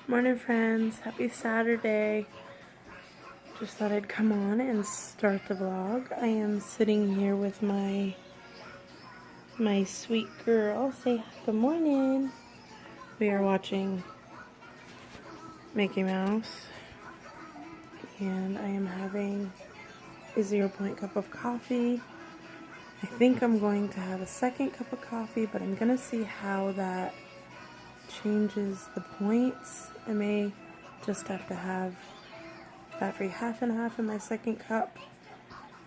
Morning friends, happy Saturday. Just thought I'd come on and start the vlog. I am sitting here with my sweet girl. Say good morning. We are watching Mickey Mouse and I am having a 0 point cup of coffee. I think I'm going to have a second cup of coffee, but I'm gonna see how that changes the points. I may just have to have fat-free half and half in my second cup.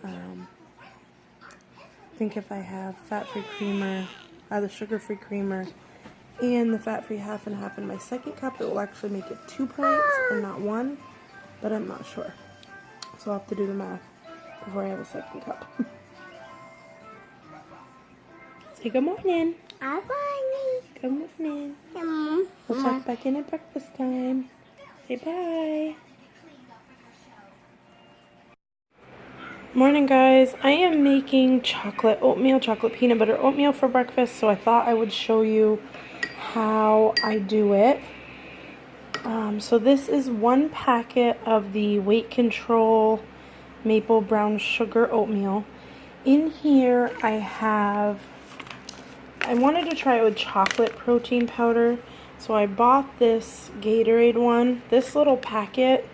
I think if I have fat-free creamer, the sugar-free creamer, and the fat-free half and half in my second cup, it will actually make it 2 points and not 1, but I'm not sure. So I'll have to do the math before I have a second cup. Say good morning. Good morning. Good morning. We'll check back in at breakfast time. Say bye. Morning guys, I am making chocolate peanut butter oatmeal for breakfast, so I thought I would show you how I do it. So this is 1 packet of the Weight Control maple brown sugar oatmeal. In here I wanted to try it with chocolate protein powder, so I bought this Gatorade one. This little packet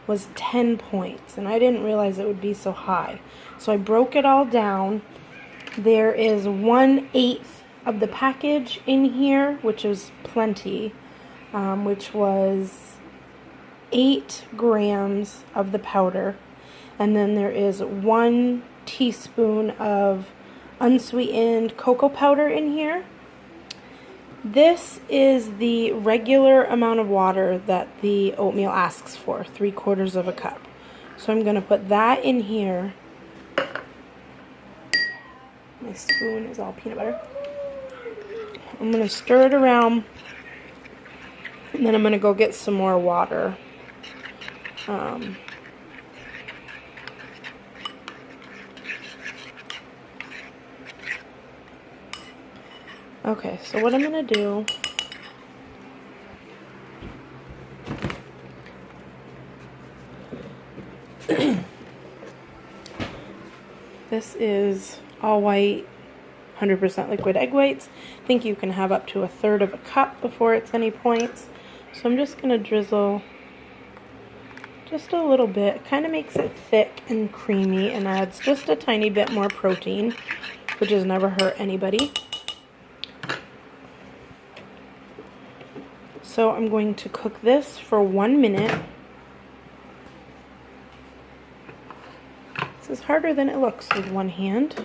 was 10 points, and I didn't realize it would be so high. So I broke it all down. There is 1/8 of the package in here, which is plenty, which was 8 grams of the powder. And then there is 1 teaspoon of unsweetened cocoa powder in here. This is the regular amount of water that the oatmeal asks for, 3/4 of a cup. So I'm going to put that in here. My spoon is all peanut butter. I'm going to stir it around, and then I'm going to go get some more water. Okay, so what I'm going to do this is all white, 100% liquid egg whites. I think you can have up to 1/3 of a cup before it's any points. So I'm just going to drizzle just a little bit. It kind of makes it thick and creamy and adds just a tiny bit more protein, which has never hurt anybody. So I'm going to cook this for 1 minute. This is harder than it looks with one hand.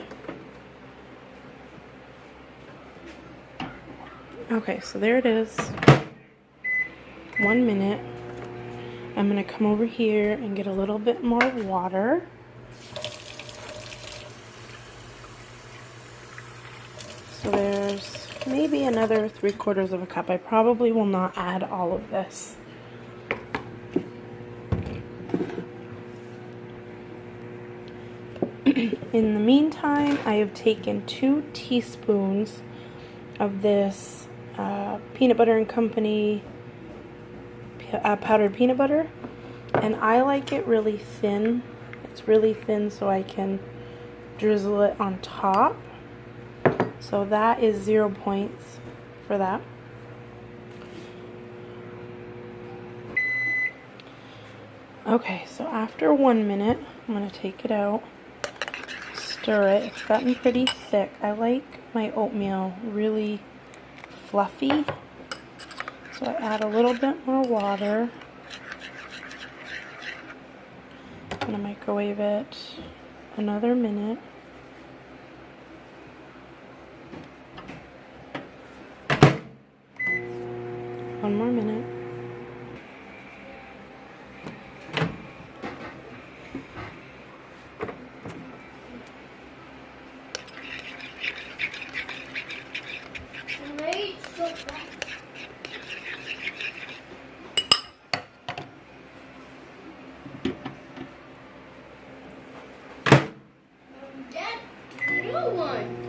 Okay, so there it is. 1 minute. I'm going to come over here and get a little bit more water. So there's maybe another 3/4 of a cup. I probably will not add all of this. In the meantime, I have taken 2 teaspoons of this Peanut Butter and Company powdered peanut butter, and I like it really thin. It's really thin so I can drizzle it on top. So that is 0 points for that. Okay, so after 1 minute, I'm going to take it out, stir it. It's gotten pretty thick. I like my oatmeal really fluffy, so I add a little bit more water. I'm going to microwave it another minute. One more minute.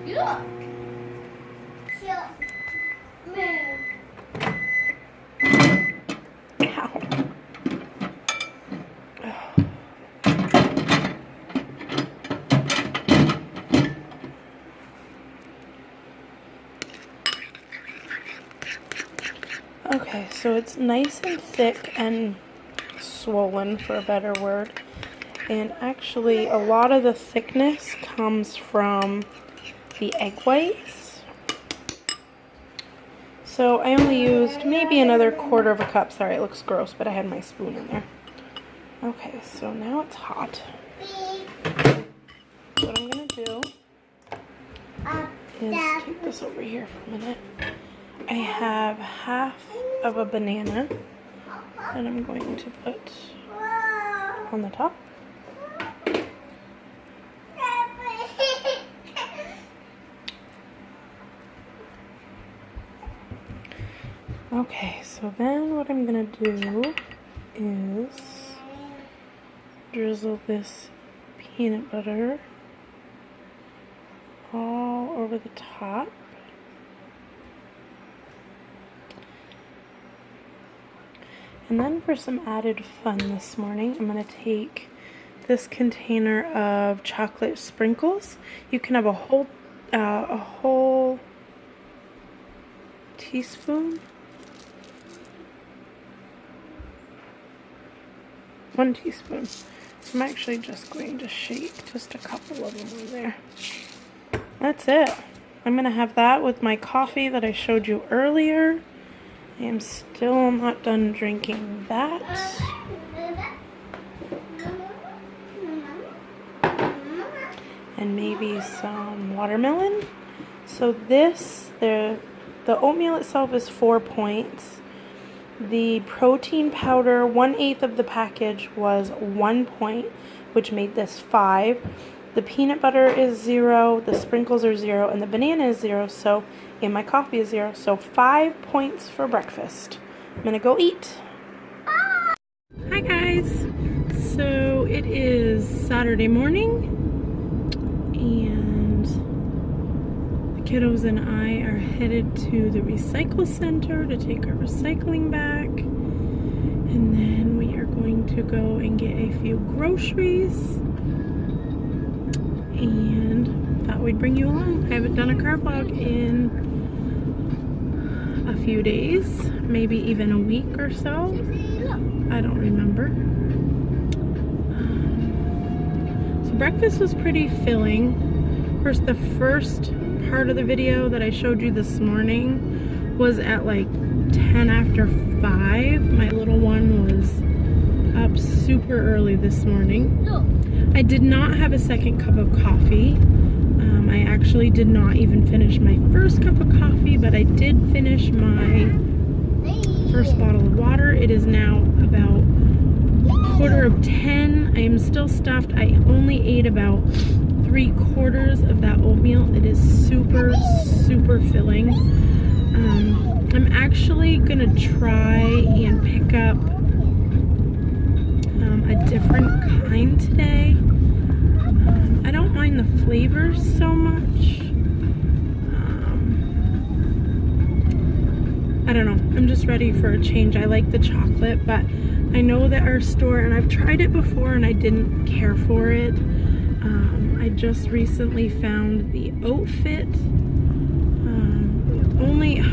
Yeah. Okay, so it's nice and thick and swollen, for a better word. And actually, a lot of the thickness comes from the egg whites. So I only used maybe another 1/4 of a cup. Sorry, it looks gross, but I had my spoon in there. Okay, so now it's hot. What I'm going to do is take this over here for a minute. I have half of a banana that I'm going to put on the top. Okay, so then what I'm going to do is drizzle this peanut butter all over the top. And then for some added fun this morning, I'm going to take this container of chocolate sprinkles. You can have a whole teaspoon. 1 teaspoon. I'm actually just going to shake just a couple of them in there. That's it. I'm going to have that with my coffee that I showed you earlier. I am still not done drinking that. And maybe some watermelon. So this, the oatmeal itself is 4 points. The protein powder, 1/8 of the package was 1 point, which made this 5. The peanut butter is 0, the sprinkles are 0, and the banana is 0, so, and my coffee is 0, so 5 points for breakfast. I'm gonna go eat. Hi guys, so it is Saturday morning, and the kiddos and I are headed to the recycle center to take our recycling back, and then we are going to go and get a few groceries. And thought we'd bring you along. I haven't done a car vlog in a few days, maybe even a week or so. I don't remember. So breakfast was pretty filling. Of course, the first part of the video that I showed you this morning was at like 10 after 5. My little one was up super early this morning. I did not have a second cup of coffee. I actually did not even finish my first cup of coffee, but I did finish my first bottle of water. It is now about 9:45. I am still stuffed. I only ate about 3/4 of that oatmeal. It is super, super filling. I'm actually gonna try and pick up a different kind today. I don't mind the flavors so much. I don't know. I'm just ready for a change. I like the chocolate, but I know that our store, and I've tried it before and I didn't care for it. I just recently found the Oat Fit.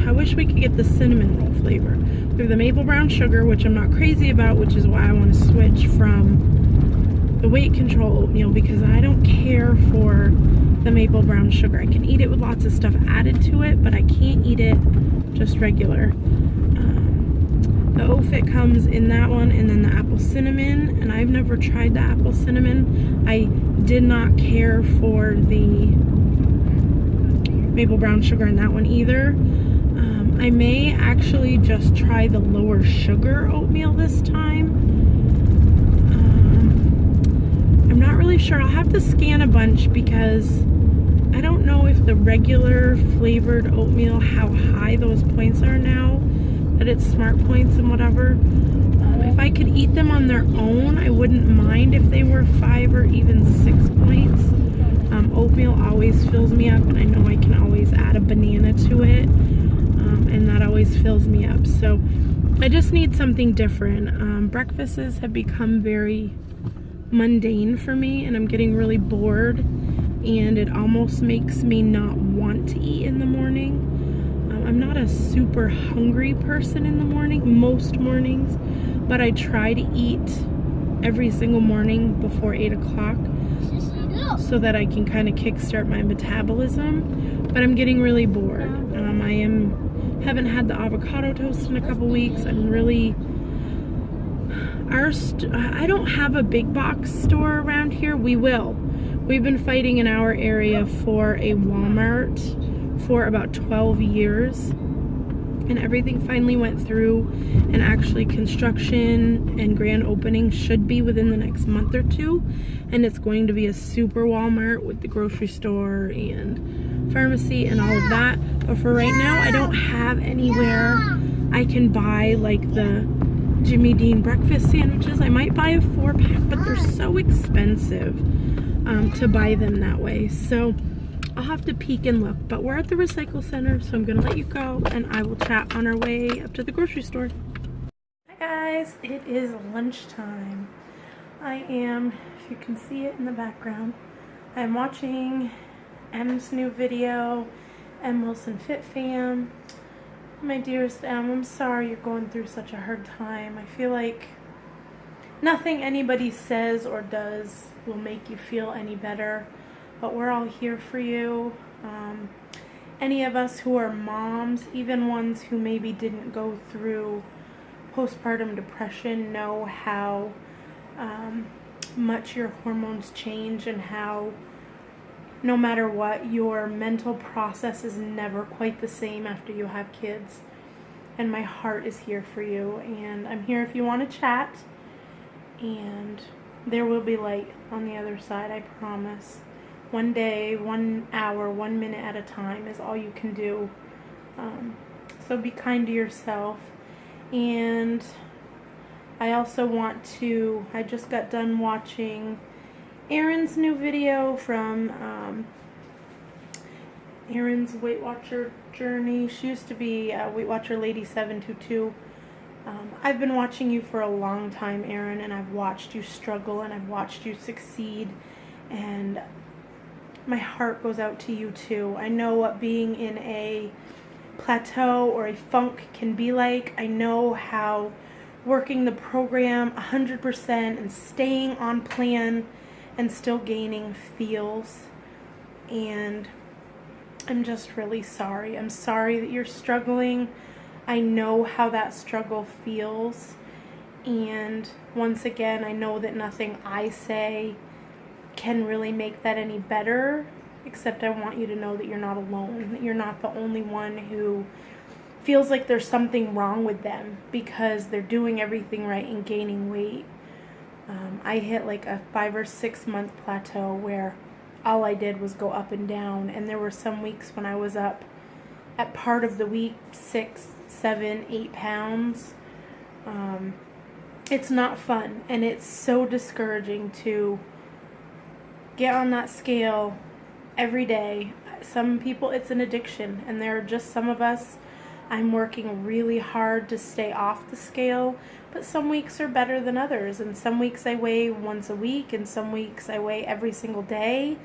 I wish we could get the cinnamon roll flavor. We have the maple brown sugar, which I'm not crazy about, which is why I want to switch from the weight control oatmeal, because I don't care for the maple brown sugar. I can eat it with lots of stuff added to it, but I can't eat it just regular. The Oat Fit comes in that one, and then the apple cinnamon, and I've never tried the apple cinnamon. I did not care for the maple brown sugar in that one either. I may actually just try the lower sugar oatmeal this time. I'm not really sure. I'll have to scan a bunch because I don't know if the regular flavored oatmeal, how high those points are now, that it's smart points and whatever. If I could eat them on their own, I wouldn't mind if they were 5 or even 6 points. Oatmeal always fills me up, and I know I can always add a banana to it, and that always fills me up. So I just need something different. Breakfasts have become very mundane for me, and I'm getting really bored, and it almost makes me not want to eat in the morning. I'm not a super hungry person in the morning, most mornings, but I try to eat every single morning before 8 o'clock so that I can kind of kickstart my metabolism. But I'm getting really bored. Haven't had the avocado toast in a couple weeks. I'm really, I don't have a big box store around here. We will. We've been fighting in our area for a Walmart for about 12 years. And everything finally went through, and actually construction and grand opening should be within the next month or two, and it's going to be a super Walmart with the grocery store and pharmacy and all of that. But for right now, I don't have anywhere I can buy like the Jimmy Dean breakfast sandwiches. I might buy a 4-pack, but they're so expensive to buy them that way. So I'll have to peek and look, but we're at the recycle center, so I'm gonna let you go and I will chat on our way up to the grocery store. Hi guys, it is lunchtime. I am, if you can see it in the background, I'm watching M's new video, M Wilson Fit Fam. My dearest M, I'm sorry you're going through such a hard time. I feel like nothing anybody says or does will make you feel any better. But we're all here for you. Any of us who are moms, even ones who maybe didn't go through postpartum depression, know how much your hormones change and how no matter what, your mental process is never quite the same after you have kids. And my heart is here for you. And I'm here if you want to chat. And there will be light on the other side, I promise. One day, 1 hour, 1 minute at a time is all you can do. So be kind to yourself. And I also want to, I just got done watching Errands' new video from Errands' Weight Watcher journey. She used to be Weight Watcher Lady 722. I've been watching you for a long time, Erin, and I've watched you struggle and I've watched you succeed. And my heart goes out to you too. I know what being in a plateau or a funk can be like. I know how working the program 100% and staying on plan and still gaining feels. And I'm just really sorry. I'm sorry that you're struggling. I know how that struggle feels. And once again, I know that nothing I say can really make that any better, except I want you to know that you're not alone, that you're not the only one who feels like there's something wrong with them because they're doing everything right and gaining weight. I hit like a 5 or 6 month plateau where all I did was go up and down, and there were some weeks when I was up at part of the week 6, 7, 8 pounds. It's not fun, and it's so discouraging to get on that scale every day. Some people, it's an addiction, and there are just some of us. I'm working really hard to stay off the scale, but some weeks are better than others, and some weeks I weigh once a week, and some weeks I weigh every single day,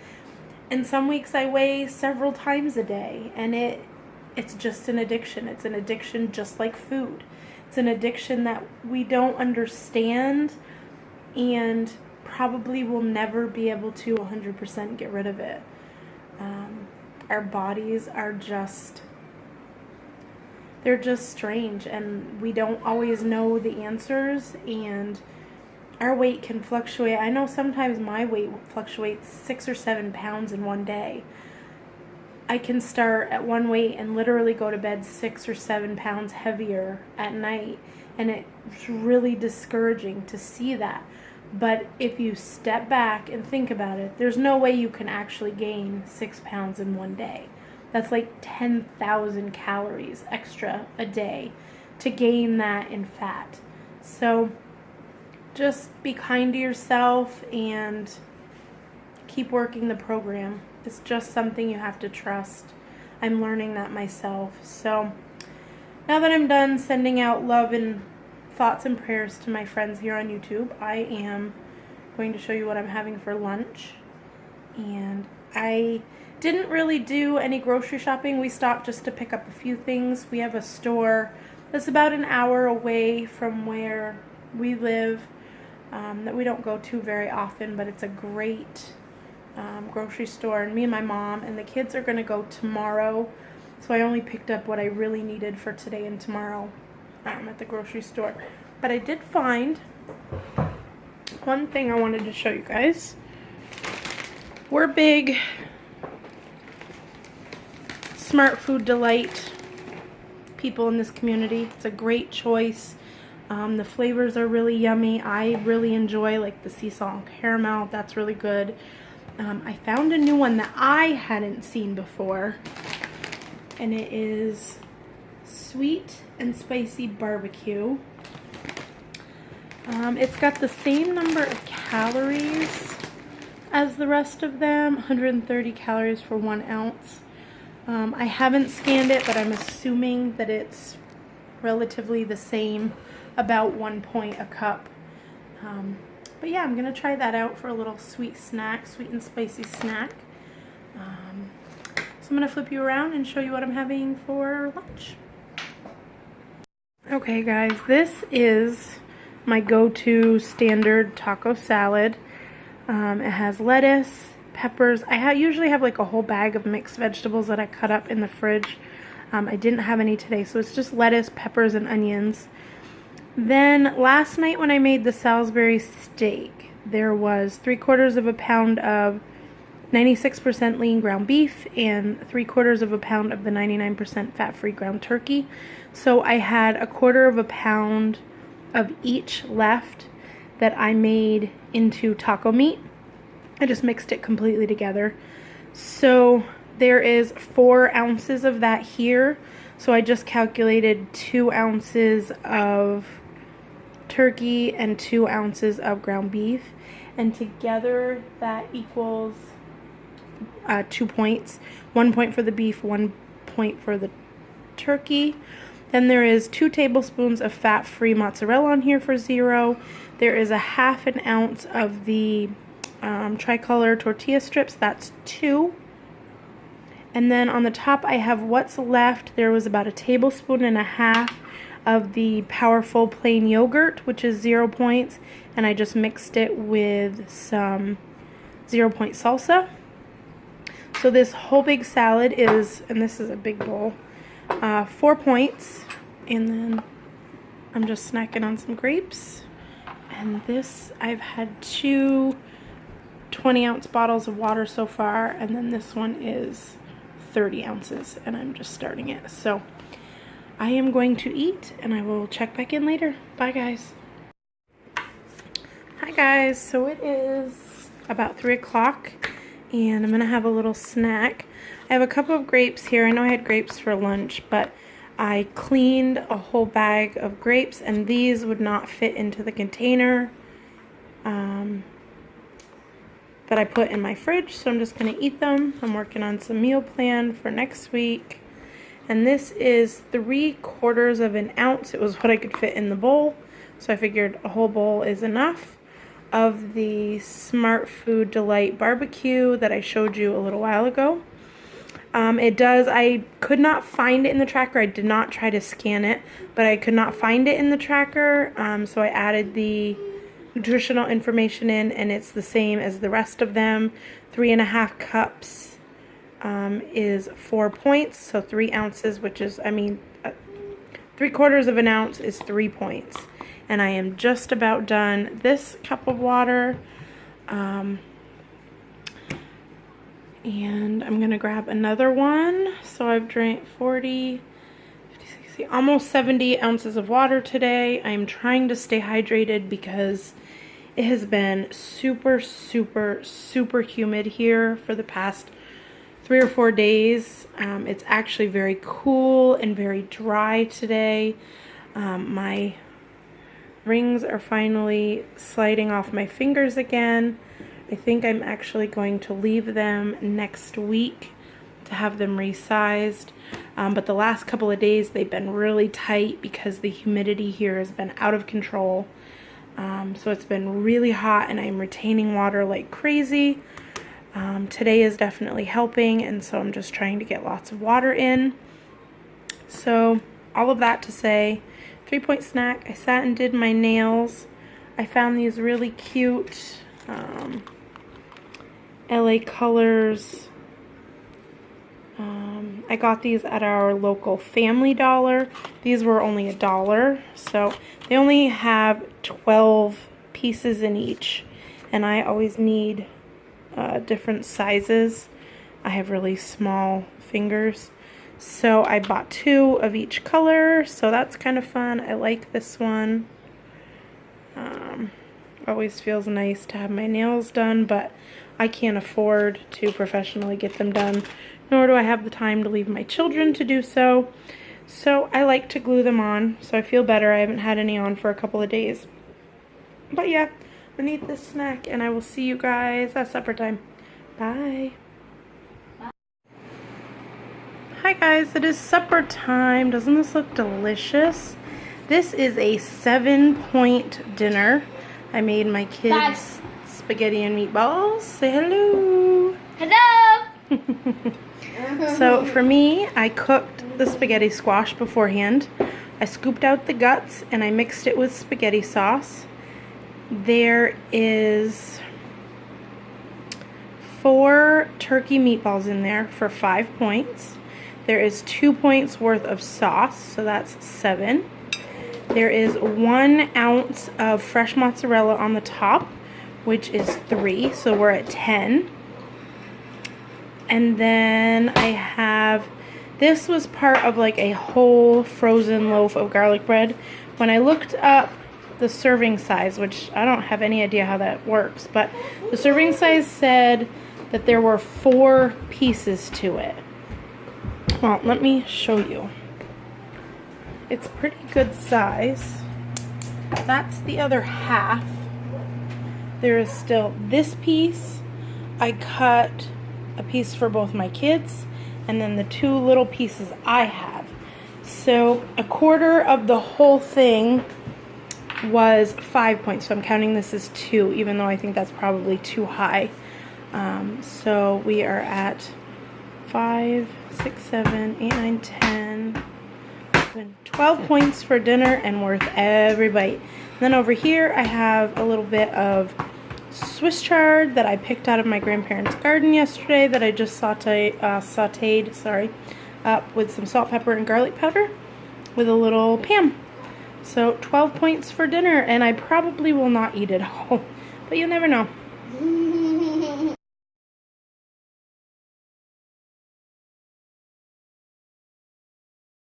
and some weeks I weigh several times a day, and it's just an addiction. It's an addiction just like food. It's an addiction that we don't understand, and probably will never be able to 100% get rid of it. Our bodies are they're just strange, and we don't always know the answers, and our weight can fluctuate. I know sometimes my weight fluctuates 6 or 7 pounds in one day. I can start at one weight and literally go to bed 6 or 7 pounds heavier at night, and it's really discouraging to see that. But if you step back and think about it, there's no way you can actually gain 6 pounds in one day. That's like 10,000 calories extra a day to gain that in fat. So just be kind to yourself and keep working the program. It's just something you have to trust. I'm learning that myself. So now that I'm done sending out love and thoughts and prayers to my friends here on YouTube, I am going to show you what I'm having for lunch. And I didn't really do any grocery shopping. We stopped just to pick up a few things. We have a store that's about an hour away from where we live that we don't go to very often, but it's a great grocery store. And me and my mom and the kids are going to go tomorrow, so I only picked up what I really needed for today and tomorrow at the grocery store. But I did find one thing I wanted to show you guys. We're big Smart Food Delight people in this community. It's a great choice. The flavors are really yummy. I really enjoy like the sea salt and caramel. That's really good. I found a new one that I hadn't seen before, and it is sweet and spicy barbecue. It's got the same number of calories as the rest of them, 130 calories for 1 ounce. I haven't scanned it, but I'm assuming that it's relatively the same, about 1 point a cup. But yeah, I'm going to try that out for a little sweet snack, sweet and spicy snack. So I'm going to flip you around and show you what I'm having for lunch. Okay guys, this is my go-to standard taco salad. It has lettuce, peppers. I usually have like a whole bag of mixed vegetables that I cut up in the fridge. I didn't have any today, so it's just lettuce, peppers, and onions. Then last night when I made the Salisbury steak, there was 3/4 pound of 96% lean ground beef and 3/4 pound of the 99% fat-free ground turkey. So I had 1/4 pound of each left that I made into taco meat. I just mixed it completely together. So there is 4 ounces of that here. So I just calculated 2 ounces of turkey and 2 ounces of ground beef, and together that equals 2 points. 1 point for the beef, 1 point for the turkey. Then there is 2 tablespoons of fat-free mozzarella on here for 0. There is a 1/2 ounce of the tricolor tortilla strips, that's 2. And then on the top I have what's left. There was about 1.5 tablespoons of the powerful plain yogurt, which is 0 points, and I just mixed it with some 0-point salsa. So this whole big salad is, and this is a big bowl, 4 points. And then I'm just snacking on some grapes. And this, I've had 2 20-ounce bottles of water so far, and then this one is 30 ounces, and I'm just starting it. So I am going to eat, and I will check back in later. Bye, guys. Hi, guys. So it is about 3 o'clock, and I'm going to have a little snack. I have a cup of grapes here. I know I had grapes for lunch, but I cleaned a whole bag of grapes, and these would not fit into the container that I put in my fridge, so I'm just going to eat them. I'm working on some meal plan for next week. And this is 3/4 ounce. It was what I could fit in the bowl, so I figured a whole bowl is enough of the Smart Food Delight barbecue that I showed you a little while ago. I could not find it in the tracker. I did not try to scan it, but I could not find it in the tracker, so I added the nutritional information in, and it's the same as the rest of them. 3.5 cups is 4 points, so 3 ounces, which is, 3/4 ounce is 3 points. And I am just about done this cup of water. And I'm going to grab another one. So I've drank 40, 50, 60, almost 70 ounces of water today. I'm trying to stay hydrated because it has been super, super, super humid here for the past 3 or 4 days. It's actually very cool and very dry today. My rings are finally sliding off my fingers again. I think I'm actually going to leave them next week to have them resized. But the last couple of days they've been really tight because the humidity here has been out of control. So it's been really hot and I'm retaining water like crazy. Today is definitely helping, and so I'm just trying to get lots of water in. So all of that to say, 3-point snack. I sat and did my nails. I found these really cute LA Colors. I got these at our local Family Dollar. These were only $1, so they only have 12 pieces in each, and I always need different sizes. I have really small fingers, so I bought 2 of each color, so that's kind of fun. I like this one. Always feels nice to have my nails done, but I can't afford to professionally get them done, nor do I have the time to leave my children to do so. So I like to glue them on, so I feel better. I haven't had any on for a couple of days. But yeah, I'm gonna eat this snack, and I will see you guys at supper time. Bye. Hi guys, it is supper time. Doesn't this look delicious? This is a 7-point dinner. I made my kids spaghetti and meatballs. Say hello. Hello. So for me, I cooked the spaghetti squash beforehand. I scooped out the guts and I mixed it with spaghetti sauce. There is 4 turkey meatballs in there for 5 points. There is 2 points worth of sauce, so that's 7. There is 1 ounce of fresh mozzarella on the top, which is 3, so we're at 10. And then I have, this was part of like a whole frozen loaf of garlic bread. When I looked up the serving size, which I don't have any idea how that works, but the serving size said that there were 4 pieces to it. Well, let me show you. It's pretty good size. That's the other half. There is still this piece. I cut a piece for both my kids, and then the 2 little pieces I have. So a quarter of the whole thing was 5 points. So I'm counting this as 2, even though I think that's probably too high. So we are at 5, 6, 7, 8, 9, 10, 11, 12 points for dinner, and worth every bite. And then over here I have a little bit of Swiss chard that I picked out of my grandparents' garden yesterday that I just sauteed up with some salt, pepper, and garlic powder with a little Pam. So 12 points for dinner, and I probably will not eat it all, but you never know.